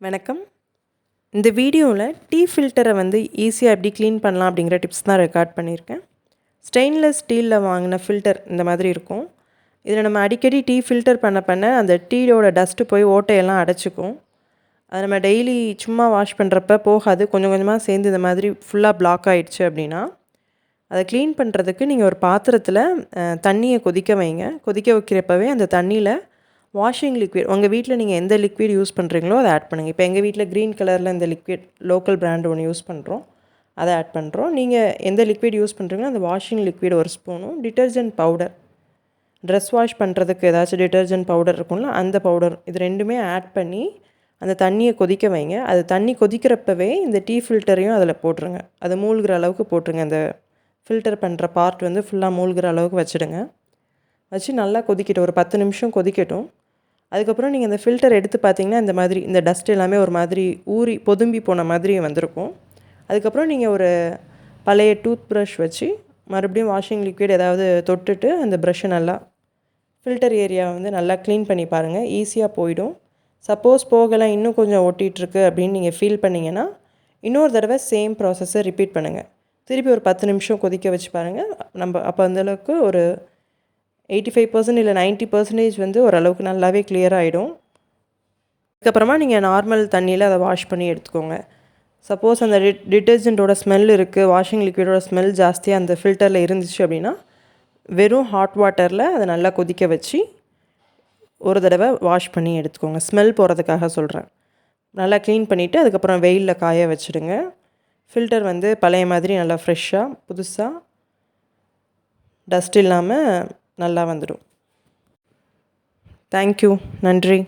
வணக்கம். இந்த வீடியோவில் டீ ஃபில்டரை வந்து ஈஸியாக எப்படி க்ளீன் பண்ணலாம் அப்படிங்கிற டிப்ஸ் தான் ரெக்கார்ட் பண்ணியிருக்கேன். ஸ்டெயின்லெஸ் ஸ்டீலில் வாங்கின ஃபில்டர் இந்த மாதிரி இருக்கும். இதில் நம்ம அடிக்கடி டீ ஃபில்டர் பண்ண அந்த டீயோட டஸ்ட்டு போய் ஓட்டையெல்லாம் அடைச்சிக்கும். அதை நம்ம டெய்லி சும்மா வாஷ் பண்ணுறப்ப போகாது, கொஞ்சம் கொஞ்சமாக சேர்ந்து இந்த மாதிரி ஃபுல்லாக பிளாக் ஆகிடுச்சு அப்படின்னா அதை க்ளீன் பண்ணுறதுக்கு நீங்கள் ஒரு பாத்திரத்தில் தண்ணியை கொதிக்க வைங்க. கொதிக்க வைக்கிறப்பவே அந்த தண்ணியில் வாஷிங் லிக்விட், உங்கள் வீட்டில் நீங்கள் எந்த லிக்விட் யூஸ் பண்ணுறீங்களோ அதை ஆட் பண்ணுங்கள். இப்போ எங்கள் வீட்டில் க்ரீன் கலரில் இந்த லிக்விட் லோக்கல் பிராண்ட் ஒன்று யூஸ் பண்ணுறோம், அதை ஆட் பண்ணுறோம். நீங்கள் எந்த லிக்விட் யூஸ் பண்ணுறீங்களோ அந்த வாஷிங் லிக்விட் ஒரு ஸ்பூனும், டிட்டர்ஜென்ட் பவுடர், ட்ரெஸ் வாஷ் பண்ணுறதுக்கு ஏதாச்சும் டிட்டர்ஜென்ட் பவுடர் இருக்கும்ல அந்த பவுடர், இது ரெண்டுமே ஆட் பண்ணி அந்த தண்ணியை கொதிக்க வைங்க. அது தண்ணி கொதிக்கிறப்பவே இந்த டீ ஃபில்டரையும் அதில் போட்டுருங்க. அது மூழ்கிற அளவுக்கு போட்டுருங்க. அந்த ஃபில்டர் பண்ணுற பார்ட் வந்து ஃபுல்லாக மூழ்கிற அளவுக்கு வச்சுடுங்க. வச்சு நல்லா கொதிக்கட்டும், ஒரு 10 நிமிஷம் கொதிக்கட்டும். அதுக்கப்புறம் நீங்கள் இந்த ஃபில்டர் எடுத்து பார்த்தீங்கன்னா இந்த மாதிரி இந்த டஸ்ட் எல்லாமே ஒரு மாதிரி ஊறி பொதும்பி போன மாதிரி வந்திருக்கும். அதுக்கப்புறம் நீங்கள் ஒரு பழைய டூத் ப்ரஷ் வச்சு மறுபடியும் வாஷிங் லிக்விட் ஏதாவது தொட்டுட்டு அந்த ப்ரஷ்ஷை நல்லா ஃபில்டர் ஏரியா வந்து நல்லா க்ளீன் பண்ணி பாருங்கள். ஈஸியாக போயிடும். சப்போஸ் போகலை, இன்னும் கொஞ்சம் ஒட்டிகிட்ருக்கு அப்படின்னு நீங்கள் ஃபீல் பண்ணிங்கன்னா இன்னொரு தடவை சேம் ப்ராசஸை ரிப்பீட் பண்ணுங்கள். திருப்பி ஒரு 10 நிமிஷம் கொதிக்க வச்சு பாருங்கள். நம்ம அப்போ அந்தளவுக்கு ஒரு 85% இல்லை 90% வந்து ஓரளவுக்கு நல்லாவே கிளியர் ஆகிடும். அதுக்கப்புறமா நீங்கள் நார்மல் தண்ணியில் அதை வாஷ் பண்ணி எடுத்துக்கோங்க. சப்போஸ் அந்த டிட்டர்ஜென்ட்டோட ஸ்மெல் இருக்குது, வாஷிங் லிக்விடோட ஸ்மெல் ஜாஸ்தியாக அந்த ஃபில்டரில் இருந்துச்சு அப்படின்னா வெறும் ஹாட் வாட்டரில் அதை நல்லா கொதிக்க வச்சு ஒரு தடவை வாஷ் பண்ணி எடுத்துக்கோங்க. ஸ்மெல் போகிறதுக்காக சொல்கிறேன். நல்லா க்ளீன் பண்ணிவிட்டு அதுக்கப்புறம் வெயிலில் காய வச்சுடுங்க. ஃபில்டர் வந்து பழைய மாதிரி நல்லா ஃப்ரெஷ்ஷாக புதுசாக டஸ்ட் இல்லாமல் நல்லா வந்துடும். தேங்க்யூ. நன்றி.